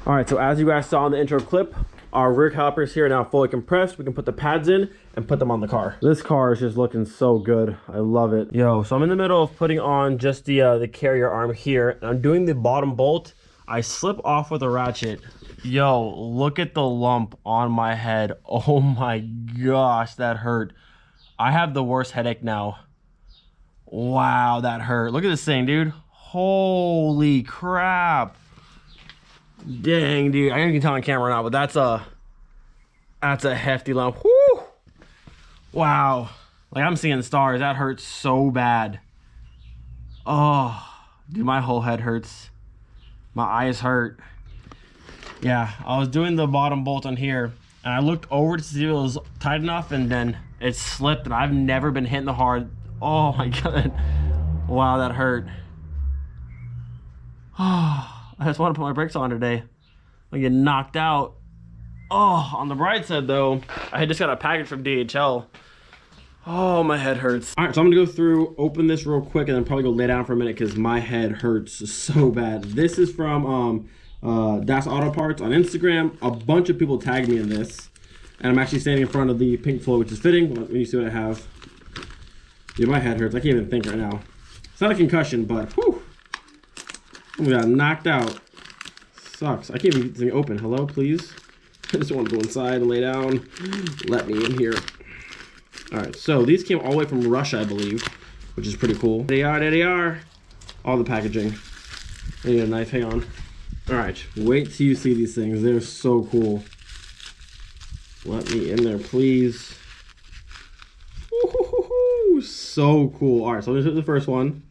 All right, so as you guys saw in the intro clip, our rear calipers here are now fully compressed. We can put the pads in and put them on the car. This car is just looking so good. I love it. Yo, so I'm in the middle of putting on just the carrier arm here, and I'm doing the bottom bolt. I slip off with a ratchet. Yo, look at the lump on my head. Oh my gosh, that hurt. I have the worst headache now. Wow, that hurt. Look at this thing, dude. Holy crap. Dang, dude. I can tell on camera now, but that's a hefty lump. Woo! Wow. Like, I'm seeing stars. That hurts so bad. Oh, dude, my whole head hurts. My eyes hurt. Yeah, I was doing the bottom bolt on here, and I looked over to see if it was tight enough, and then it slipped, and I've never been hitting the hard. Oh my god. Wow, that hurt. Oh. I just want to put my brakes on today. I get knocked out. Oh, on the bright side though, I just got a package from DHL. Oh, my head hurts. All right, so I'm gonna go through, open this real quick, and then probably go lay down for a minute because my head hurts so bad. This is from Das Auto Parts on Instagram. A bunch of people tagged me in this, and I'm actually standing in front of the Pink Floyd, which is fitting. Let me see what I have. Dude, my head hurts. I can't even think right now. It's not a concussion, but whew. We got knocked out. Sucks. I can't even get this thing open. Hello, please. I just want to go inside and lay down. Let me in here. All right, so these came all the way from Russia, I believe, which is pretty cool. There they are. All the packaging. I need a knife. Hang on. All right, wait till you see these things. They're so cool. Let me in there, please. Ooh, so cool. All right, so let's hit the first one.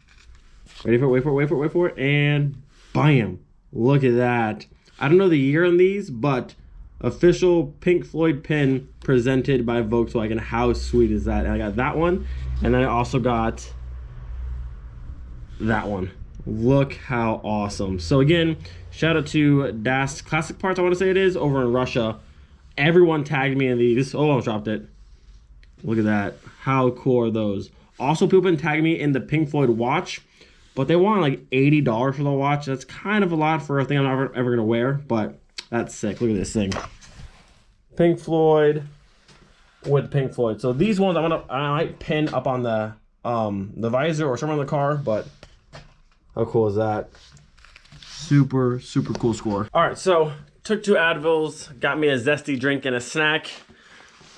Ready for it, wait for it, wait for it, wait for it, and bam! Look at that. I don't know the year on these, but official Pink Floyd pin presented by Volkswagen. How sweet is that? And I got that one, and then I also got that one. Look how awesome. So again, shout out to Das Classic Parts, I want to say it is, over in Russia. Everyone tagged me in these. Oh, I almost dropped it. Look at that. How cool are those? Also, people been tagging me in the Pink Floyd watch. But they want like $80 for the watch. That's kind of a lot for a thing I'm ever going to wear, but that's sick. Look at this thing. Pink Floyd with Pink Floyd. So these ones I might pin up on the visor or somewhere on the car, but how cool is that? Super, super cool score. All right, so took 2 Advils, got me a zesty drink and a snack.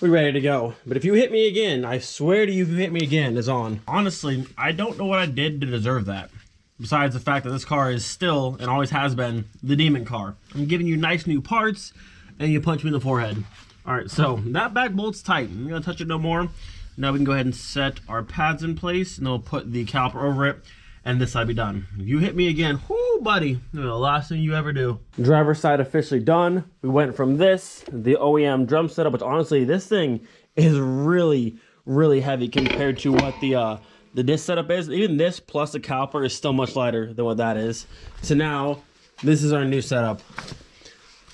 We're ready to go. But if you hit me again, I swear to you, if you hit me again, it's on. Honestly, I don't know what I did to deserve that. Besides the fact that this car is still, and always has been, the demon car. I'm giving you nice new parts, and you punch me in the forehead. All right, so that back bolt's tight. I'm gonna touch it no more. Now we can go ahead and set our pads in place, and then we'll put the caliper over it, and this side be done. If you hit me again, whoo, buddy, the last thing you ever do. Driver's side officially done. We went from this, the OEM drum setup, which honestly, this thing is really, really heavy compared to what the disc setup is. Even this plus the caliper is still much lighter than what that is. So now, this is our new setup.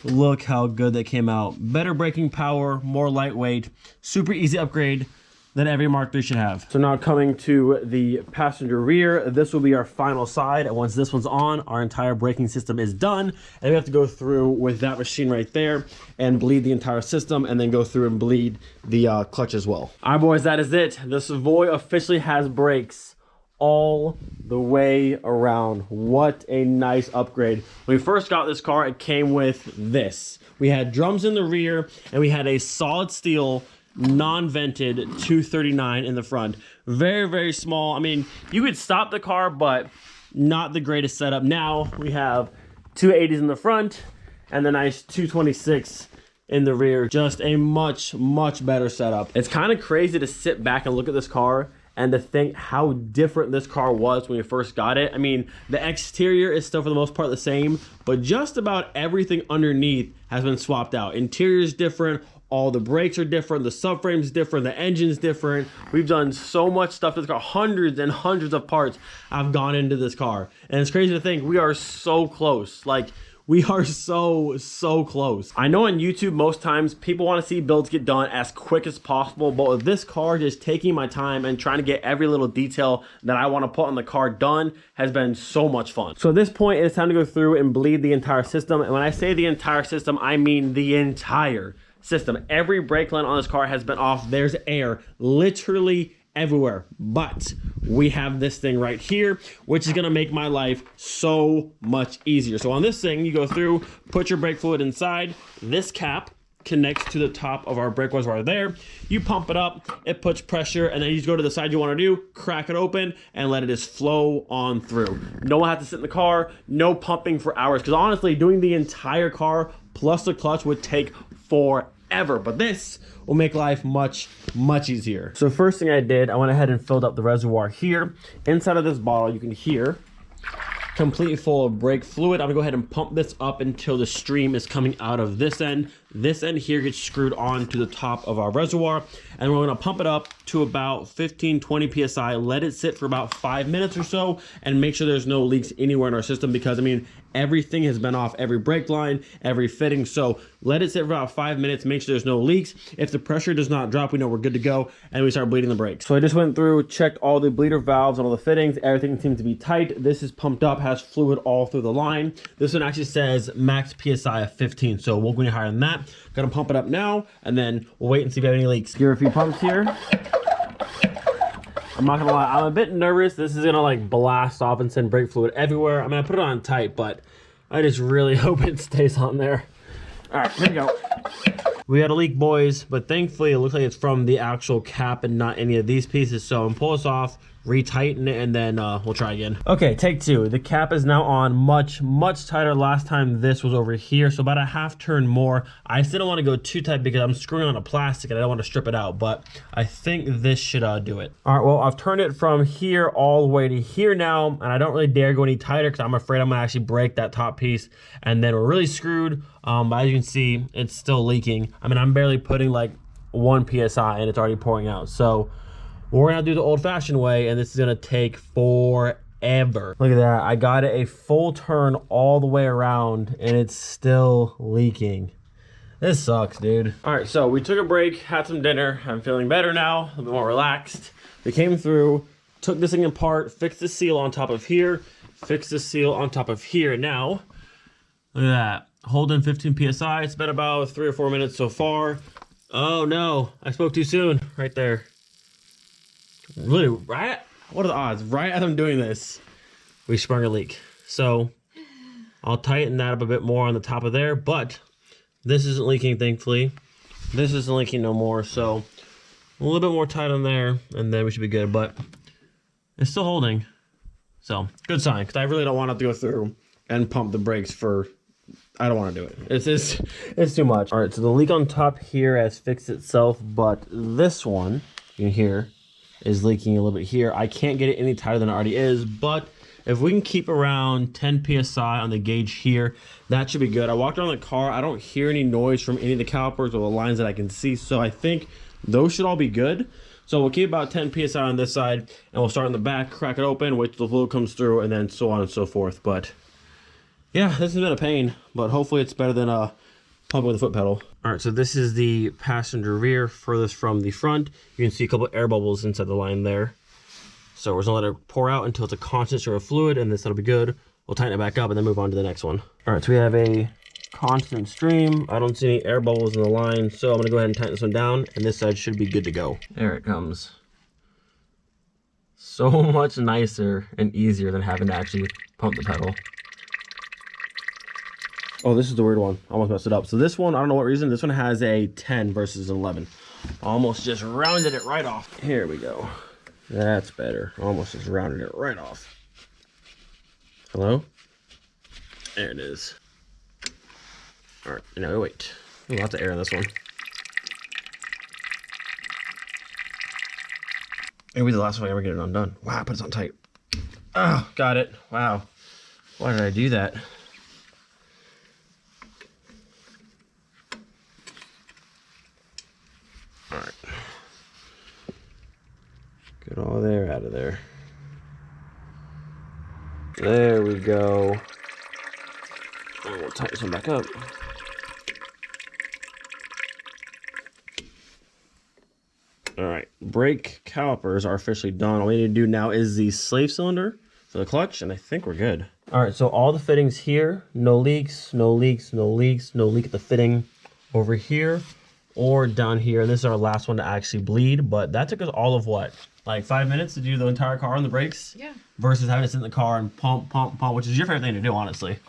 Look how good that came out. Better braking power, more lightweight, super easy upgrade than every Mark III should have. So now coming to the passenger rear, this will be our final side. And once this one's on, our entire braking system is done. And we have to go through with that machine right there and bleed the entire system and then go through and bleed the clutch as well. All right, boys, that is it. The Savoy officially has brakes all the way around. What a nice upgrade. When we first got this car, it came with this. We had drums in the rear and we had a solid steel non-vented 239 in the front. Very, very small. I mean, you could stop the car, but not the greatest setup. Now we have 280s in the front and the nice 226 in the rear. Just a much, much better setup. It's kind of crazy to sit back and look at this car and to think how different this car was when we first got it. I mean, the exterior is still for the most part the same, but just about everything underneath has been swapped out. Interior is different. All the brakes are different, the subframe's different, the engine's different. We've done so much stuff to this car. Hundreds and hundreds of parts have gone into this car. And it's crazy to think we are so close. Like, We are so close. I know on YouTube, most times people want to see builds get done as quick as possible, but with this car, just taking my time and trying to get every little detail that I want to put on the car done has been so much fun. So at this point, it's time to go through and bleed the entire system. And when I say the entire system, I mean the entire system. Every brake line on this car has been off. There's air literally everywhere, but we have this thing right here, which is going to make my life so much easier. So on this thing, you go through, put your brake fluid inside. This cap connects to the top of our brake reservoir there. You pump it up, it puts pressure, and then you just go to the side you want to do, crack it open, and let it just flow on through. No one has to sit in the car, no pumping for hours, because honestly, doing the entire car plus the clutch would take forever, but this will make life much easier. So first thing I did, I went ahead and filled up the reservoir here. Inside of this bottle, you can hear completely full of brake fluid. I'm gonna go ahead and pump this up until the stream is coming out of this end. This end here gets screwed on to the top of our reservoir, and we're gonna pump it up to about 15-20 psi, let it sit for about 5 minutes or so, and make sure there's no leaks anywhere in our system, because I mean, everything has been off, every brake line, every fitting. So let it sit for about 5 minutes, make sure there's no leaks. If the pressure does not drop, we know we're good to go, and we start bleeding the brakes. So I just went through, checked all the bleeder valves and all the fittings. Everything seems to be tight. This is pumped up, has fluid all through the line. This one actually says max PSI of 15, so we'll go any higher than that. Gonna pump it up now, and then we'll wait and see if we have any leaks. Give it a few pumps here. I'm not gonna lie, I'm a bit nervous. This is gonna like blast off and send brake fluid everywhere. I mean, I put it on tight, but I just really hope it stays on there. All right, here we go. We had a leak, boys, but thankfully it looks like it's from the actual cap and not any of these pieces. So I'm gonna pull this off, retighten it, and then we'll try again. Okay, take two. The cap is now on much tighter. Last time this was over here, so about a half turn more. I still don't want to go too tight because I'm screwing on a plastic and I don't want to strip it out, but I think this should do it. All right, well, I've turned it from here all the way to here now, and I don't really dare go any tighter because I'm afraid I'm gonna actually break that top piece, and then we're really screwed. But as you can see, it's still leaking. I mean, I'm barely putting like 1 psi and it's already pouring out. So we're gonna do the old-fashioned way, and this is gonna take forever. Look at that, I got it a full turn all the way around and it's still leaking. This sucks, dude. All right, so we took a break, had some dinner. I'm feeling better now, a little bit more relaxed. We came through, took this thing apart, fixed the seal on top of here, fixed the seal on top of here. Now, look at that, holding 15 PSI. It's been about 3 or 4 minutes so far. Oh no, I spoke too soon, right there. Really, right? What are the odds? Right as I'm doing this, we sprung a leak. So I'll tighten that up a bit more on the top of there, but this isn't leaking, thankfully. This isn't leaking no more, so a little bit more tight on there, and then we should be good, but it's still holding. So good sign, because I really don't want to have to go through and pump the brakes for, I don't want to do it. It's too much. All right, so the leak on top here has fixed itself, but this one, you can hear, is leaking a little bit here. I can't get it any tighter than it already is, but if we can keep around 10 psi on the gauge here, that should be good. I walked around the car, I don't hear any noise from any of the calipers or the lines that I can see, so I think those should all be good. So we'll keep about 10 psi on this side, and we'll start in the back, crack it open, wait till the fluid comes through, and then so on and so forth. But yeah, this has been a pain, but hopefully it's better than pumping with a foot pedal. All right, so this is the passenger rear furthest from the front. You can see a couple air bubbles inside the line there. So we're just gonna let it pour out until it's a constant stream of fluid, and this will be good. We'll tighten it back up and then move on to the next one. All right, so we have a constant stream. I don't see any air bubbles in the line, so I'm gonna go ahead and tighten this one down, and this side should be good to go. There it comes. So much nicer and easier than having to actually pump the pedal. Oh, this is the weird one. I almost messed it up. So this one, I don't know what reason, this one has a 10 versus an 11. Almost just rounded it right off. Here we go. That's better. Almost just rounded it right off. Hello? There it is. All right, now wait. Lots of air in this one. It'll be the last one I ever get it undone. Wow, I put it on tight. Oh, got it. Wow. Why did I do that? All right. Get all there out of there. There we go. And we'll tighten this one back up. All right, brake calipers are officially done. All we need to do now is the slave cylinder for the clutch, and I think we're good. All right, so all the fittings here, no leaks, no leaks, no leaks, no leak at the fitting over here or down here. And this is our last one to actually bleed, but that took us all of what? Like 5 minutes to do the entire car on the brakes? Yeah. Versus having to sit in the car and pump, pump, pump, which is your favorite thing to do, honestly.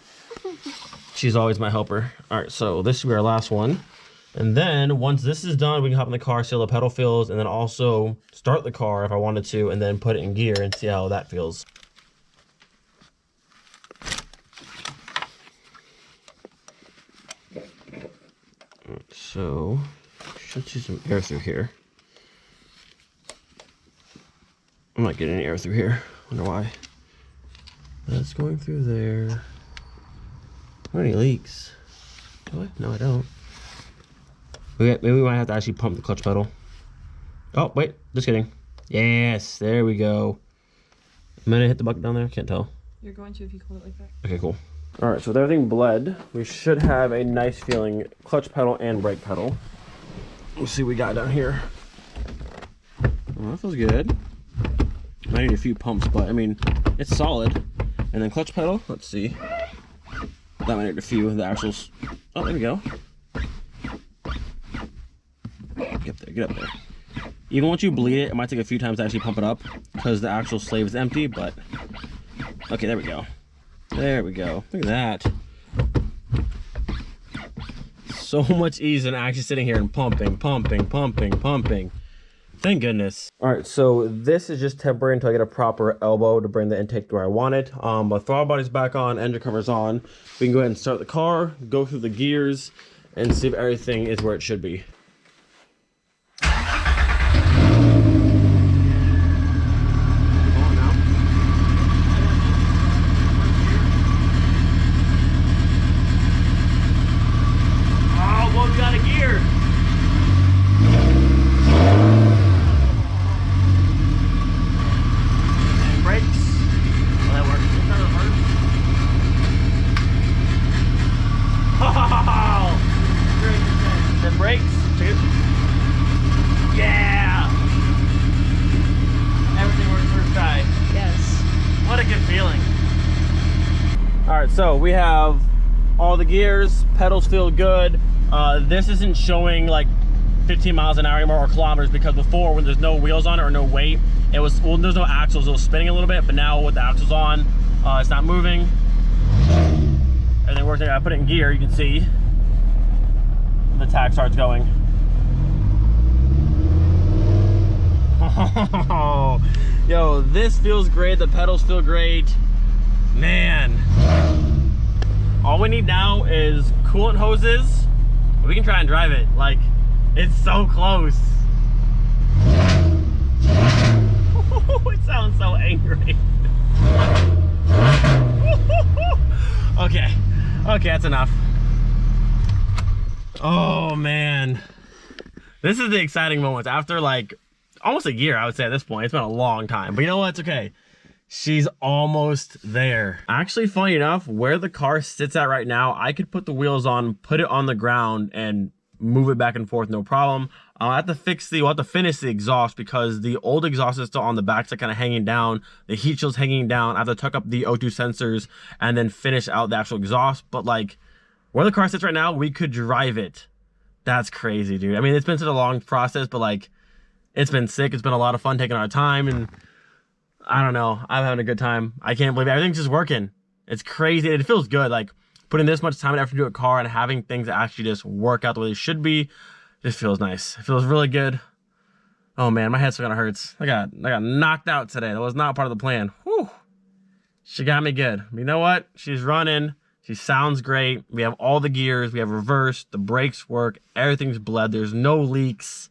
She's always my helper. All right, so this will be our last one. And then once this is done, we can hop in the car, see how the pedal feels, and then also start the car if I wanted to, and then put it in gear and see how that feels. So, should see some air through here. I'm not getting any air through here. Wonder why. That's going through there. Are any leaks? Do I? No, I don't. Maybe we might have to actually pump the clutch pedal. Oh, wait. Just kidding. Yes, there we go. Am I gonna hit the bucket down there? Can't tell. You're going to if you hold it like that. Okay, cool. All right, so with everything bled, we should have a nice feeling clutch pedal and brake pedal. Let's see what we got down here. Oh, that feels good. Might need a few pumps, but I mean, it's solid. And then clutch pedal, let's see. That might need a few of the actuals. Oh, there we go. Get up there, get up there. Even once you bleed it, it might take a few times to actually pump it up because the actual slave is empty, but okay, there we go. There we go. Look at that. So much ease in actually sitting here and pumping, pumping, pumping, pumping. Thank goodness. All right, so this is just temporary until I get a proper elbow to bring the intake to where I want it. But throttle body's back on, engine cover's on. We can go ahead and start the car, go through the gears, and see if everything is where it should be. So we have all the gears, pedals feel good. This isn't showing like 15 miles an hour anymore or kilometers, because before, when there's no wheels on it or no weight, it was, well, there's no axles, it was spinning a little bit, but now with the axles on, it's not moving. Everything works. I put it in gear, you can see the tach starts going. Yo, this feels great, the pedals feel great. Man, all we need now is coolant hoses. We can try and drive it. Like, it's so close. It sounds so angry. Okay, that's enough. Oh man, this is the exciting moments after like almost a year, I would say at this point. It's been a long time, but you know what? It's okay. She's almost there. Actually, funny enough, where the car sits at right now, I could put the wheels on, put it on the ground, and move it back and forth, no problem. I have to we'll have to finish the exhaust because the old exhaust is still on the back, so kind of hanging down. The heat shield's hanging down. I have to tuck up the O2 sensors and then finish out the actual exhaust. But like, where the car sits right now, we could drive it. That's crazy, dude. I mean, it's been such a long process, but like, it's been sick. It's been a lot of fun taking our time, and I don't know. I'm having a good time. I can't believe it. Everything's just working. It's crazy. It feels good. Like, putting this much time and effort into a car and having things actually just work out the way they should be, just feels nice. It feels really good. Oh man, my head still kind of hurts. I got knocked out today. That was not part of the plan. Whew. She got me good. You know what? She's running. She sounds great. We have all the gears. We have reverse. The brakes work. Everything's bled. There's no leaks.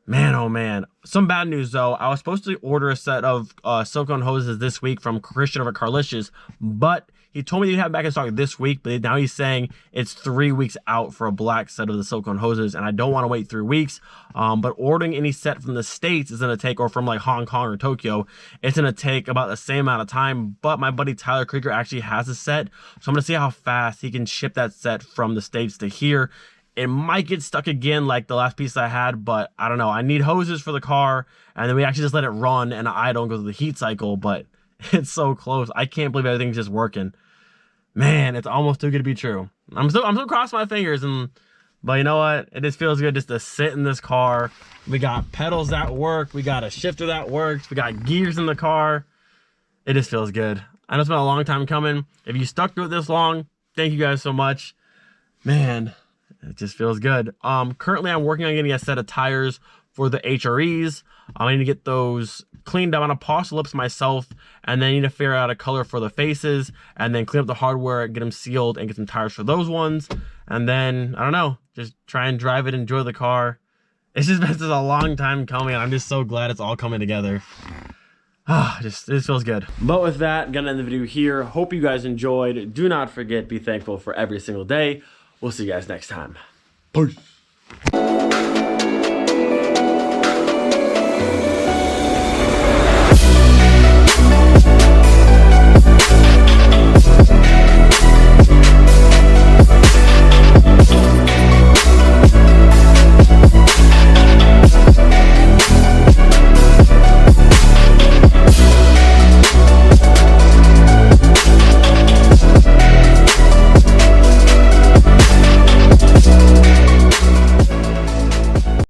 Man, oh man. Some bad news though. I was supposed to order a set of silicone hoses this week from Christian over at Carlicious, but He told me he'd have it back in stock this week, but now he's saying it's 3 weeks out for a black set of the silicone hoses, and I don't want to wait 3 weeks. But ordering any set from the States is going to take, or from like Hong Kong or Tokyo, it's going to take about the same amount of time. But my buddy Tyler Krieger actually has a set, so I'm going to see how fast he can ship that set from the States to here. It might get stuck again like the last piece I had, but I don't know. I need hoses for the car, and then we actually just let it run, and I don't go through the heat cycle, but it's so close. I can't believe everything's just working. Man, it's almost too good to be true. I'm still crossing my fingers, but you know what? It just feels good just to sit in this car. We got pedals that work. We got a shifter that works. We got gears in the car. It just feels good. I know it's been a long time coming. If you stuck through it this long, thank you guys so much. Man, it just feels good. Currently I'm working on getting a set of tires for the HREs. I need to get those cleaned up. I'm gonna polish the lips myself, and then I need to figure out a color for the faces, and then clean up the hardware, get them sealed, and get some tires for those ones. And then, I don't know, just try and drive it, enjoy the car. It's just been a long time coming, and I'm just so glad it's all coming together. It feels good. But with that, gonna end the video here. Hope you guys enjoyed. Do not forget, be thankful for every single day. We'll see you guys next time. Peace.